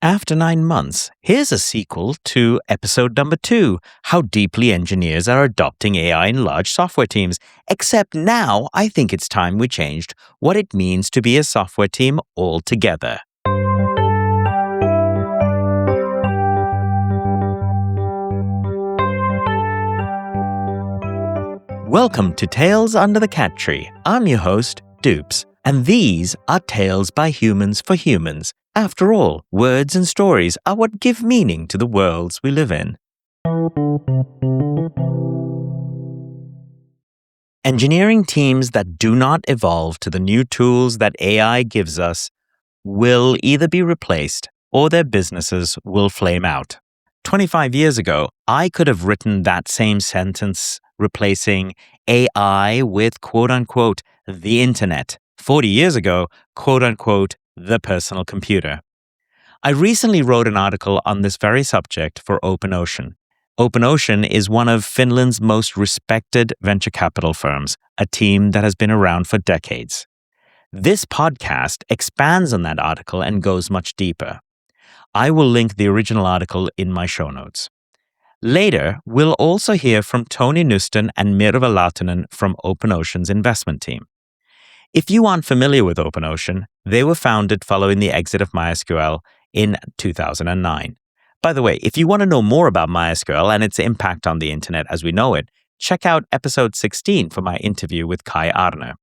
After 9 months, here's a sequel to episode number 2, how deeply engineers are adopting AI in large software teams. Except now, I think it's time we changed what it means to be a software team altogether. Welcome to Tales Under the Cat Tree. I'm your host, Dupes, and these are tales by humans for humans. After all, words and stories are what give meaning to the worlds we live in. Engineering teams that do not evolve to the new tools that AI gives us will either be replaced or their businesses will flame out. 25 years ago, I could have written that same sentence replacing AI with quote-unquote the internet. 40 years ago, quote-unquote the personal computer. I recently wrote an article on this very subject for OpenOcean. OpenOcean is one of Finland's most respected venture capital firms, a team that has been around for decades. This podcast expands on that article and goes much deeper. I will link the original article in my show notes. Later, we'll also hear from Tony Nysten and Mirva Laatunen from OpenOcean's investment team. If you aren't familiar with OpenOcean, they were founded following the exit of MySQL in 2009. By the way, if you want to know more about MySQL and its impact on the internet as we know it, check out episode 16 for my interview with Kai Arne.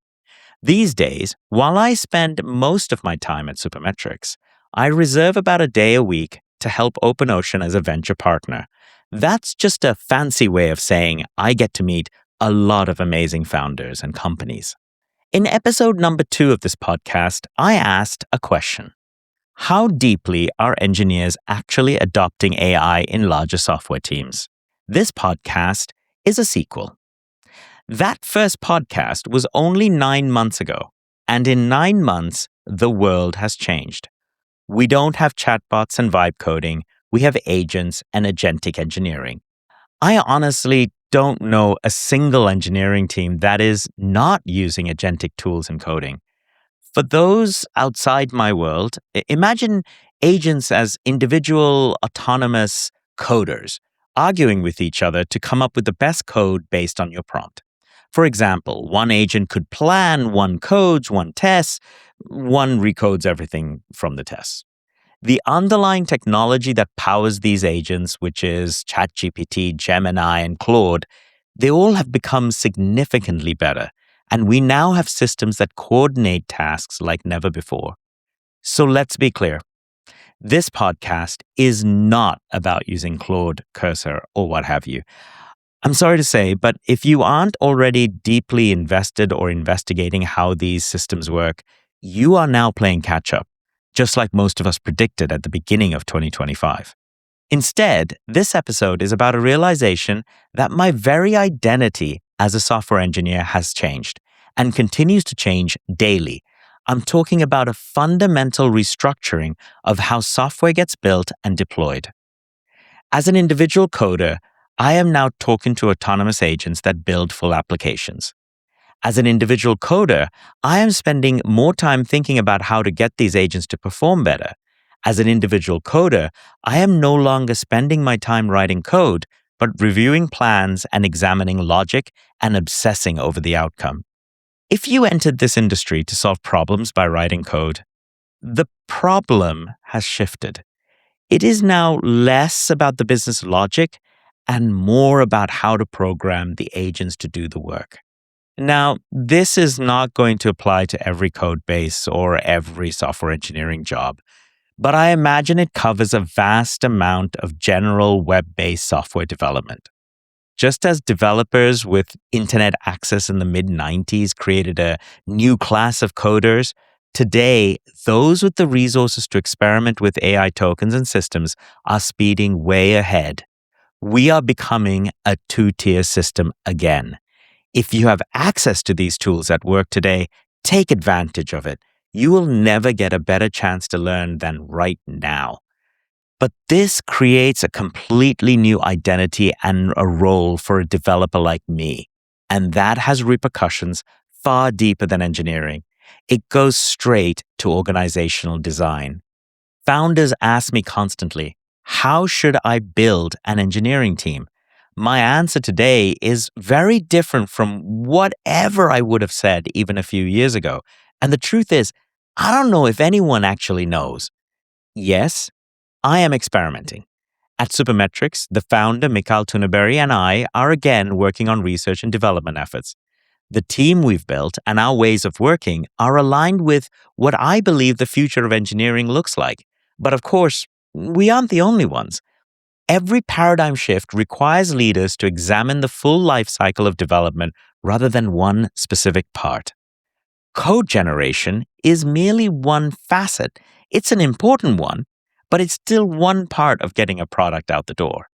These days, while I spend most of my time at Supermetrics, I reserve about a day a week to help OpenOcean as a venture partner. That's just a fancy way of saying I get to meet a lot of amazing founders and companies. In episode number 2 of this podcast, I asked a question. How deeply are engineers actually adopting AI in larger software teams? This podcast is a sequel. That first podcast was only 9 months ago, and in 9 months, the world has changed. We don't have chatbots and vibe coding. We have agents and agentic engineering. I honestly don't know a single engineering team that is not using agentic tools in coding. For those outside my world, imagine agents as individual autonomous coders arguing with each other to come up with the best code based on your prompt. For example, one agent could plan, one codes, one tests, one recodes everything from the tests. The underlying technology that powers these agents, which is ChatGPT, Gemini, and Claude, they all have become significantly better, and we now have systems that coordinate tasks like never before. So let's be clear. This podcast is not about using Claude, Cursor, or what have you. I'm sorry to say, but if you aren't already deeply invested or investigating how these systems work, you are now playing catch-up, just like most of us predicted at the beginning of 2025. Instead, this episode is about a realization that my very identity as a software engineer has changed and continues to change daily. I'm talking about a fundamental restructuring of how software gets built and deployed. As an individual coder, I am now talking to autonomous agents that build full applications. As an individual coder, I am spending more time thinking about how to get these agents to perform better. As an individual coder, I am no longer spending my time writing code, but reviewing plans and examining logic and obsessing over the outcome. If you entered this industry to solve problems by writing code, the problem has shifted. It is now less about the business logic and more about how to program the agents to do the work. Now, this is not going to apply to every code base or every software engineering job, but I imagine it covers a vast amount of general web-based software development. Just as developers with internet access in the mid-90s created a new class of coders, today, those with the resources to experiment with AI tokens and systems are speeding way ahead. We are becoming a two-tier system again. If you have access to these tools at work today, take advantage of it. You will never get a better chance to learn than right now. But this creates a completely new identity and a role for a developer like me. And that has repercussions far deeper than engineering. It goes straight to organizational design. Founders ask me constantly, how should I build an engineering team? My answer today is very different from whatever I would have said even a few years ago. And the truth is, I don't know if anyone actually knows. Yes, I am experimenting. At Supermetrics, the founder, Mikhail Tuneberry, and I are again working on research and development efforts. The team we've built and our ways of working are aligned with what I believe the future of engineering looks like. But of course, we aren't the only ones. Every paradigm shift requires leaders to examine the full life cycle of development rather than one specific part. Code generation is merely one facet. It's an important one, but it's still one part of getting a product out the door.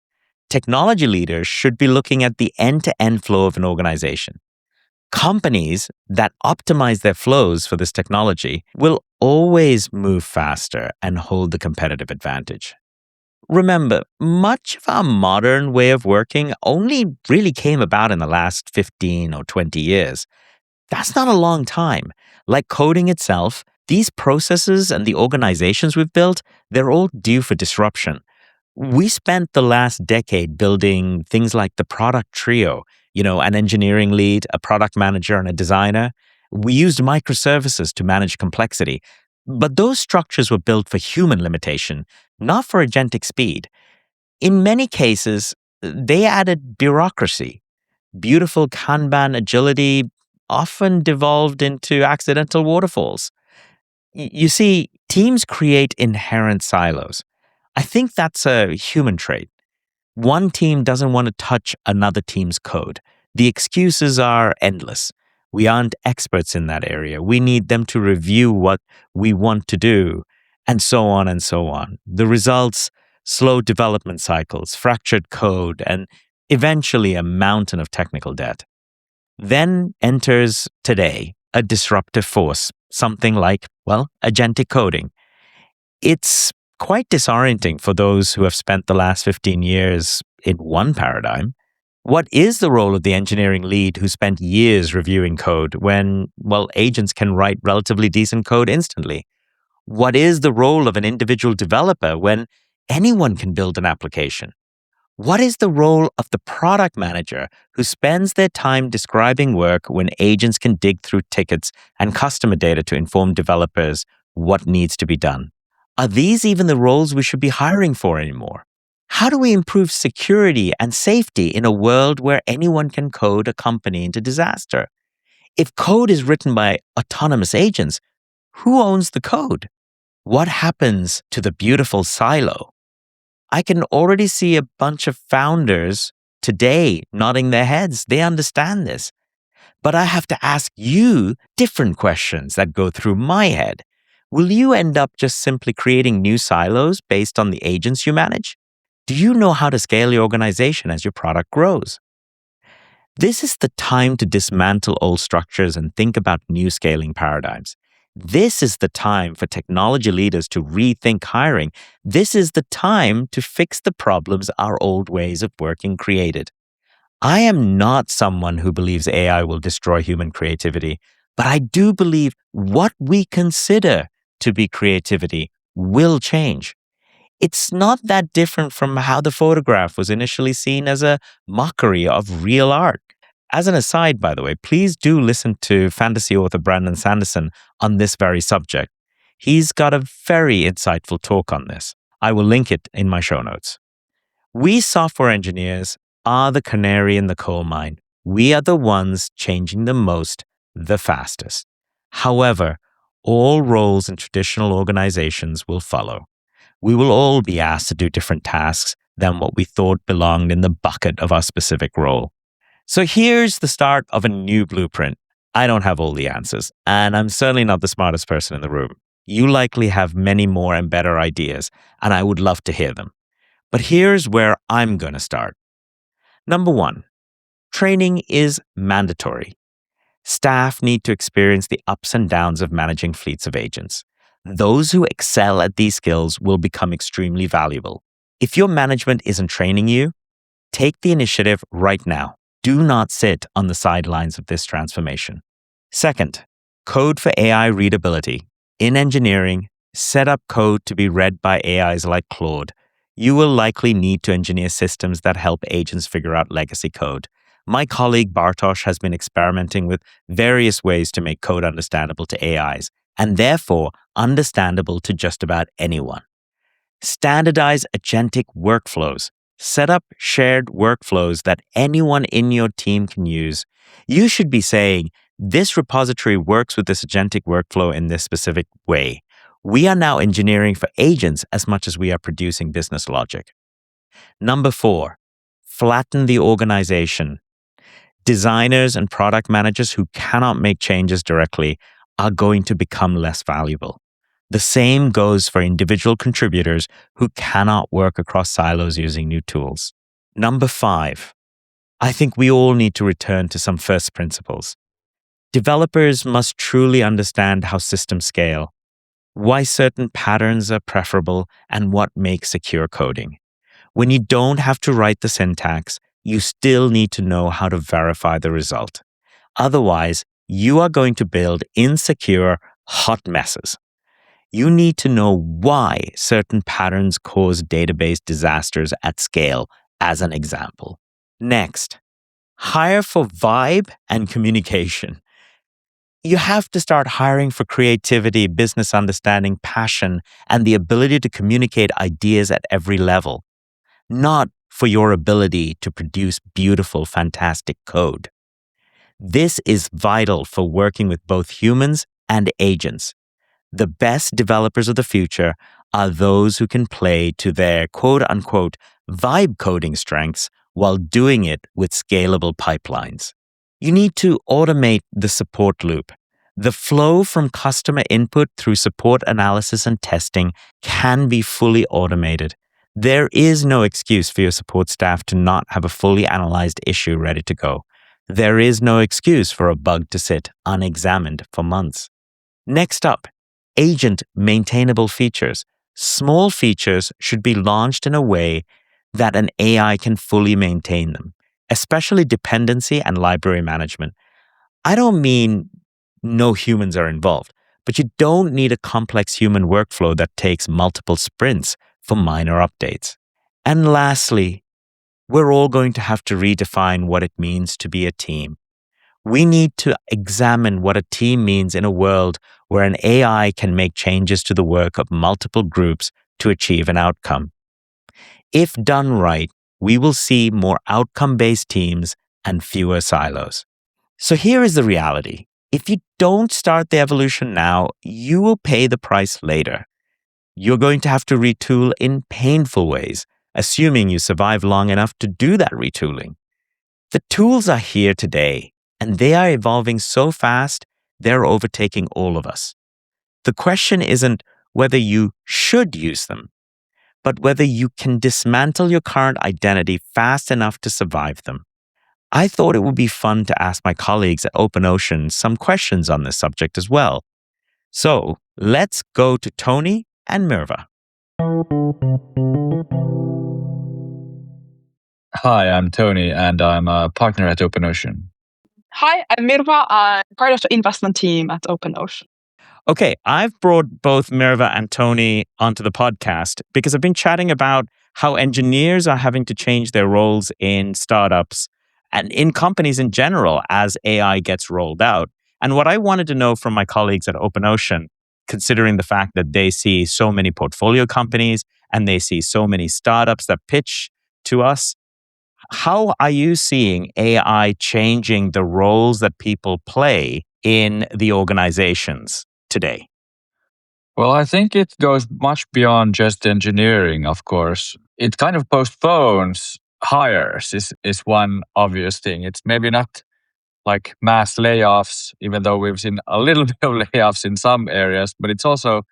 Technology leaders should be looking at the end-to-end flow of an organization. Companies that optimize their flows for this technology will always move faster and hold the competitive advantage. Remember, much of our modern way of working only really came about in the last 15 or 20 years. That's not a long time. Like coding itself, these processes and the organizations we've built, they're all due for disruption. We spent the last decade building things like the product trio, an engineering lead, a product manager, and a designer. We used microservices to manage complexity. But those structures were built for human limitation, not for agentic speed. In many cases, they added bureaucracy. Beautiful Kanban agility often devolved into accidental waterfalls. You see, teams create inherent silos. I think that's a human trait. One team doesn't want to touch another team's code. The excuses are endless. We aren't experts in that area. We need them to review what we want to do, and so on and so on. The results, slow development cycles, fractured code, and eventually a mountain of technical debt. Then enters today a disruptive force, something like, agentic coding. It's quite disorienting for those who have spent the last 15 years in one paradigm. What is the role of the engineering lead who spent years reviewing code when, agents can write relatively decent code instantly? What is the role of an individual developer when anyone can build an application? What is the role of the product manager who spends their time describing work when agents can dig through tickets and customer data to inform developers what needs to be done? Are these even the roles we should be hiring for anymore? How do we improve security and safety in a world where anyone can code a company into disaster? If code is written by autonomous agents, who owns the code? What happens to the beautiful silo? I can already see a bunch of founders today nodding their heads. They understand this. But I have to ask you different questions that go through my head. Will you end up just simply creating new silos based on the agents you manage? Do you know how to scale your organization as your product grows? This is the time to dismantle old structures and think about new scaling paradigms. This is the time for technology leaders to rethink hiring. This is the time to fix the problems our old ways of working created. I am not someone who believes AI will destroy human creativity, but I do believe what we consider to be creativity will change. It's not that different from how the photograph was initially seen as a mockery of real art. As an aside, by the way, please do listen to fantasy author Brandon Sanderson on this very subject. He's got a very insightful talk on this. I will link it in my show notes. We software engineers are the canary in the coal mine. We are the ones changing the most, the fastest. However, all roles in traditional organizations will follow. We will all be asked to do different tasks than what we thought belonged in the bucket of our specific role. So here's the start of a new blueprint. I don't have all the answers, and I'm certainly not the smartest person in the room. You likely have many more and better ideas, and I would love to hear them. But here's where I'm going to start. Number 1, training is mandatory. Staff need to experience the ups and downs of managing fleets of agents. Those who excel at these skills will become extremely valuable. If your management isn't training you, take the initiative right now. Do not sit on the sidelines of this transformation. Second, code for AI readability. In engineering, set up code to be read by AIs like Claude. You will likely need to engineer systems that help agents figure out legacy code. My colleague Bartosz has been experimenting with various ways to make code understandable to AIs, and therefore understandable to just about anyone. Standardize agentic workflows. Set up shared workflows that anyone in your team can use. You should be saying, this repository works with this agentic workflow in this specific way. We are now engineering for agents as much as we are producing business logic. Number 4, flatten the organization. Designers and product managers who cannot make changes directly are going to become less valuable. The same goes for individual contributors who cannot work across silos using new tools. Number 5, I think we all need to return to some first principles. Developers must truly understand how systems scale, why certain patterns are preferable, and what makes secure coding. When you don't have to write the syntax, you still need to know how to verify the result. Otherwise, you are going to build insecure, hot messes. You need to know why certain patterns cause database disasters at scale, as an example. Next, hire for vibe and communication. You have to start hiring for creativity, business understanding, passion, and the ability to communicate ideas at every level, not for your ability to produce beautiful, fantastic code. This is vital for working with both humans and agents. The best developers of the future are those who can play to their quote-unquote vibe coding strengths while doing it with scalable pipelines. You need to automate the support loop. The flow from customer input through support analysis and testing can be fully automated. There is no excuse for your support staff to not have a fully analyzed issue ready to go. There is no excuse for a bug to sit unexamined for months. Next up, agent maintainable features. Small features should be launched in a way that an AI can fully maintain them, especially dependency and library management. I don't mean no humans are involved, but you don't need a complex human workflow that takes multiple sprints for minor updates. And lastly, we're all going to have to redefine what it means to be a team. We need to examine what a team means in a world where an AI can make changes to the work of multiple groups to achieve an outcome. If done right, we will see more outcome-based teams and fewer silos. So here is the reality. If you don't start the evolution now, you will pay the price later. You're going to have to retool in painful ways, assuming you survive long enough to do that retooling. The tools are here today, and they are evolving so fast, they're overtaking all of us. The question isn't whether you should use them, but whether you can dismantle your current identity fast enough to survive them. I thought it would be fun to ask my colleagues at OpenOcean some questions on this subject as well. So let's go to Tony and Mirva. Hi, I'm Tony, and I'm a partner at OpenOcean. Hi, I'm Mirva. I'm part of the investment team at OpenOcean. Okay, I've brought both Mirva and Tony onto the podcast because I've been chatting about how engineers are having to change their roles in startups and in companies in general as AI gets rolled out. And what I wanted to know from my colleagues at OpenOcean, considering the fact that they see so many portfolio companies and they see so many startups that pitch to us, how are you seeing AI changing the roles that people play in the organizations today? Well, I think it goes much beyond just engineering, of course. It kind of postpones hires is one obvious thing. It's maybe not like mass layoffs, even though we've seen a little bit of layoffs in some areas, but it's also,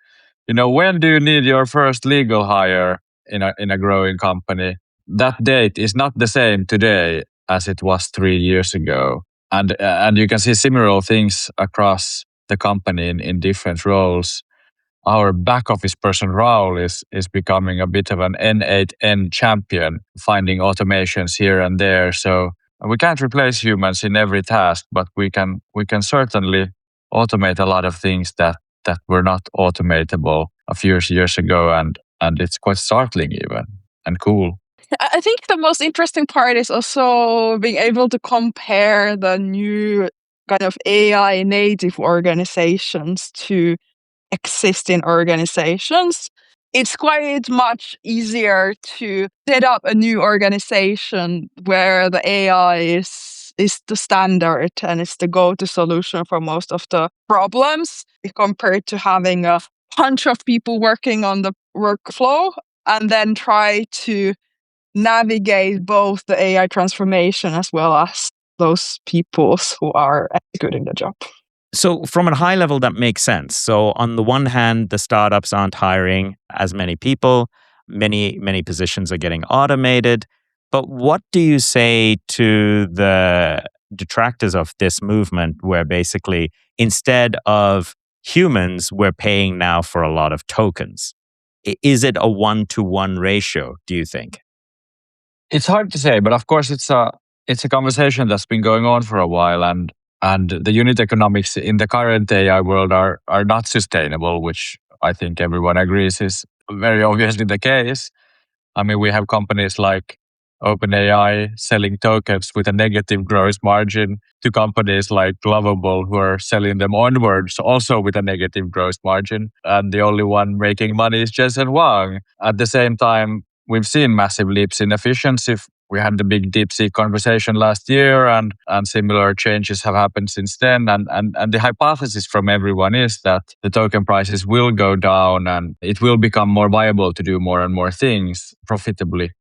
when do you need your first legal hire in a growing company? That date is not the same today as it was 3 years ago. And you can see similar things across the company in different roles. Our back office person Raul is becoming a bit of an N8N champion, finding automations here and there. So we can't replace humans in every task, but we can certainly automate a lot of things that were not automatable a few years ago, and it's quite startling even and cool. I think the most interesting part is also being able to compare the new kind of AI native organizations to existing organizations. It's quite much easier to set up a new organization where the AI is the standard and it's the go-to solution for most of the problems compared to having a bunch of people working on the workflow and then try to navigate both the AI transformation as well as those people who are executing the job. So from a high level, that makes sense. So on the one hand, the startups aren't hiring as many people. Many positions are getting automated. But what do you say to the detractors of this movement where basically instead of humans, we're paying now for a lot of tokens? Is it a 1-to-1 ratio, do you think? It's hard to say, but of course it's a conversation that's been going on for a while, and the unit economics in the current AI world are not sustainable, which I think everyone agrees is very obviously the case. I mean, we have companies like OpenAI selling tokens with a negative gross margin to companies like Lovable who are selling them onwards also with a negative gross margin. And the only one making money is Jensen Huang. At the same time, we've seen massive leaps in efficiency. We had the big DeepSeek conversation last year, and similar changes have happened since then. And the hypothesis from everyone is that the token prices will go down and it will become more viable to do more and more things profitably.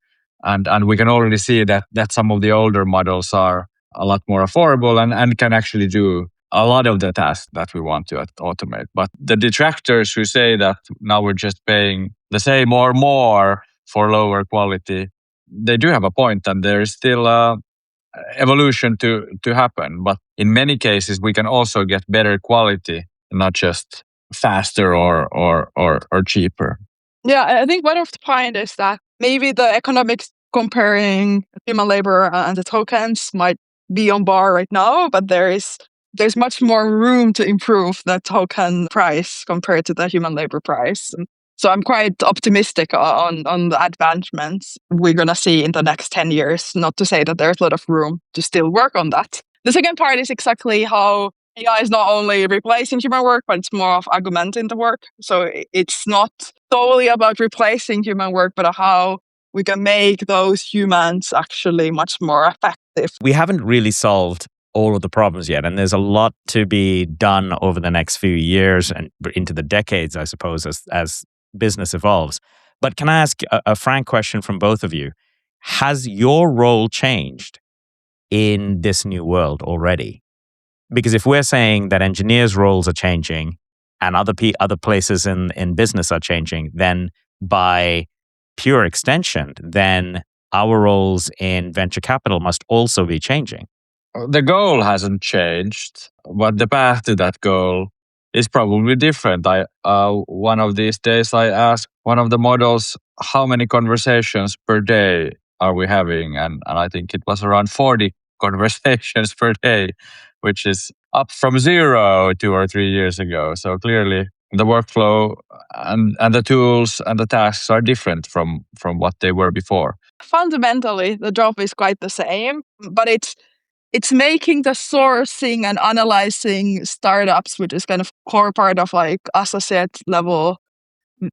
And we can already see that some of the older models are a lot more affordable and can actually do a lot of the tasks that we want to automate. But the detractors who say that now we're just paying the same or more for lower quality, they do have a point, and there is still evolution to happen. But in many cases, we can also get better quality, not just faster or cheaper. Yeah, I think one of the point is that maybe the economics comparing human labor and the tokens might be on bar right now, but there's much more room to improve the token price compared to the human labor price. So I'm quite optimistic on the advancements we're going to see in the next 10 years, not to say that there's a lot of room to still work on that. The second part is exactly how AI is not only replacing human work, but it's more of augmenting the work. So it's not solely about replacing human work, but how we can make those humans actually much more effective. We haven't really solved all of the problems yet, and there's a lot to be done over the next few years and into the decades, I suppose, as business evolves. But can I ask a frank question from both of you? Has your role changed in this new world already? Because if we're saying that engineers' roles are changing and other places in business are changing, then by pure extension, then our roles in venture capital must also be changing. The goal hasn't changed, but the path to that goal is probably different. One of these days, I asked one of the models, how many conversations per day are we having? And I think it was around 40 conversations per day, which is up from 0 2 or 3 years ago. So clearly, the workflow and the tools and the tasks are different from what they were before. Fundamentally, the job is quite the same, but it's making the sourcing and analyzing startups, which is kind of core part of like associate level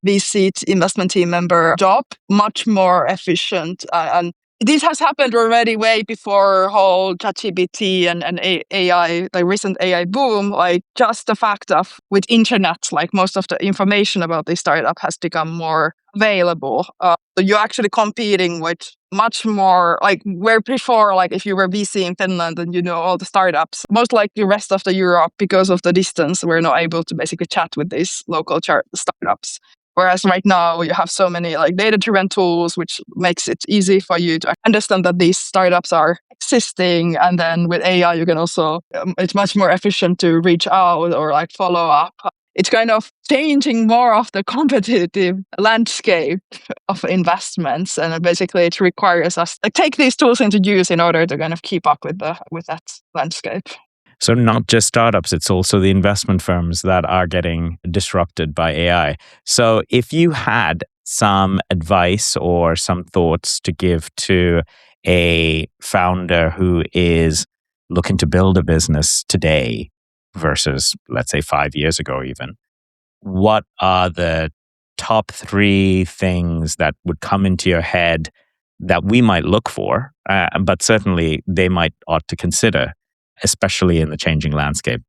VC investment team member job, much more efficient. And this has happened already way before whole ChatGPT and AI, the recent AI boom. Like just the fact of with internet, like most of the information about this startup has become more available. So you're actually competing with much more, like where before, like if you were VC in Finland and you know all the startups, most like the rest of the Europe, because of the distance, we're not able to basically chat with these local startups. Whereas right now you have so many like data-driven tools, which makes it easy for you to understand that these startups are existing. And then with AI, you can also, it's much more efficient to reach out or like follow up. It's kind of changing more of the competitive landscape of investments. And basically it requires us like take these tools into use in order to kind of keep up with that landscape. So not just startups, it's also the investment firms that are getting disrupted by AI. So if you had some advice or some thoughts to give to a founder who is looking to build a business today versus, let's say, 5 years ago even, what are the top 3 things that would come into your head that we might look for, but certainly they might ought to consider, especially in the changing landscape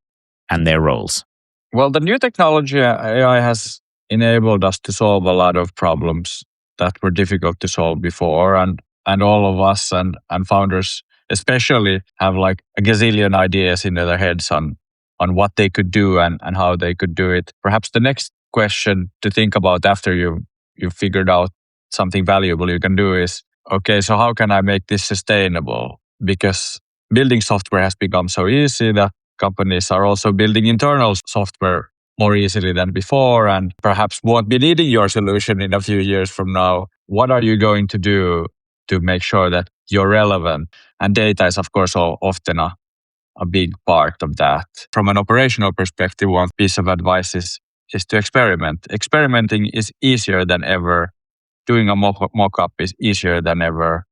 and their roles? Well, the new technology, AI, has enabled us to solve a lot of problems that were difficult to solve before. And all of us and founders especially have like a gazillion ideas in their heads on what they could do and how they could do it. Perhaps the next question to think about after you've figured out something valuable you can do is, okay, so how can I make this sustainable? Because building software has become so easy that companies are also building internal software more easily than before and perhaps won't be needing your solution in a few years from now. What are you going to do to make sure that you're relevant? And data is, of course, often a big part of that. From an operational perspective, one piece of advice is to experiment. Experimenting is easier than ever. Doing a mock-up is easier than ever.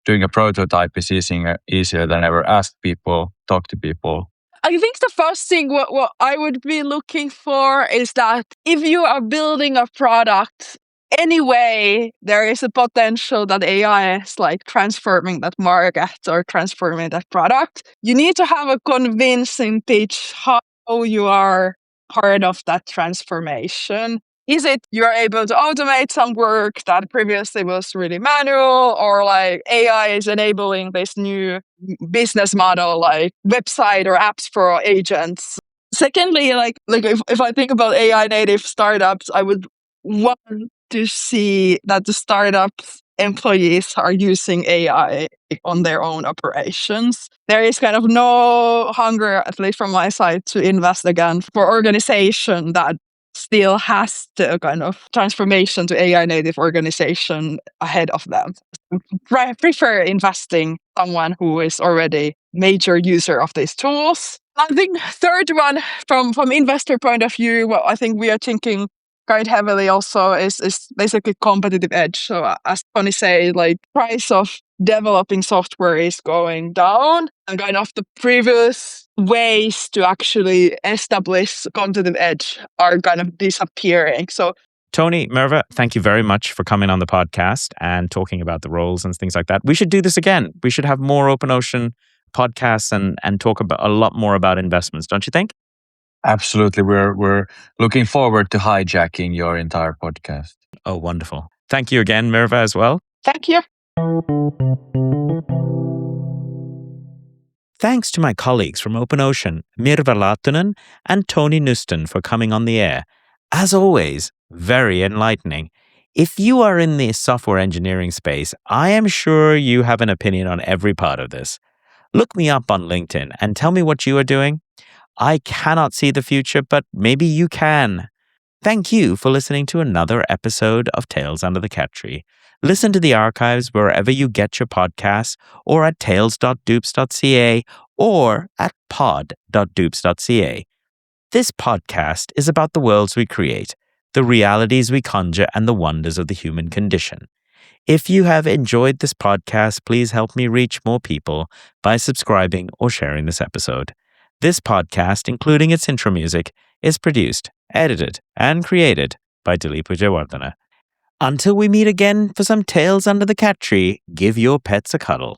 Doing a prototype is easier than ever. Ask people, talk to people. I think the first thing what I would be looking for is that if you are building a product, anyway, there is a potential that AI is like transforming that market or transforming that product. You need to have a convincing pitch how you are part of that transformation. Is it you're able to automate some work that previously was really manual, or like AI is enabling this new business model like website or apps for agents? Secondly, like if I think about AI native startups, I would want to see that the startups employees are using AI on their own operations. There is kind of no hunger, at least from my side, to invest again for organization that still has the kind of transformation to AI native organization ahead of them. I prefer investing someone who is already major user of these tools. I think third one from investor point of view, what I think we are thinking quite heavily also is basically competitive edge. So as Tony said, like price of developing software is going down and kind of the previous ways to actually establish competitive edge are kind of disappearing. So Tony, Mirva, thank you very much for coming on the podcast and talking about the roles and things like that. We should do this again. We should have more OpenOcean podcasts and talk about a lot more about investments, don't you think? Absolutely. We're looking forward to hijacking your entire podcast. Oh, wonderful. Thank you again, Mirva, as well. thank you. Thanks to my colleagues from OpenOcean, Mirva Laatunen and Tony Nysten, for coming on the air. As always, very enlightening. If you are in the software engineering space, I am sure you have an opinion on every part of this. Look me up on LinkedIn and tell me what you are doing. I cannot see the future, but maybe you can. Thank you for listening to another episode of Tales Under the Cat Tree. Listen to the archives wherever you get your podcasts, or at tales.dupes.ca or at pod.dupes.ca. This podcast is about the worlds we create, the realities we conjure, and the wonders of the human condition. If you have enjoyed this podcast, please help me reach more people by subscribing or sharing this episode. This podcast, including its intro music, is produced, edited, and created by Dilip Vijayawardena. Until we meet again for some Tales Under the Cat Tree, give your pets a cuddle.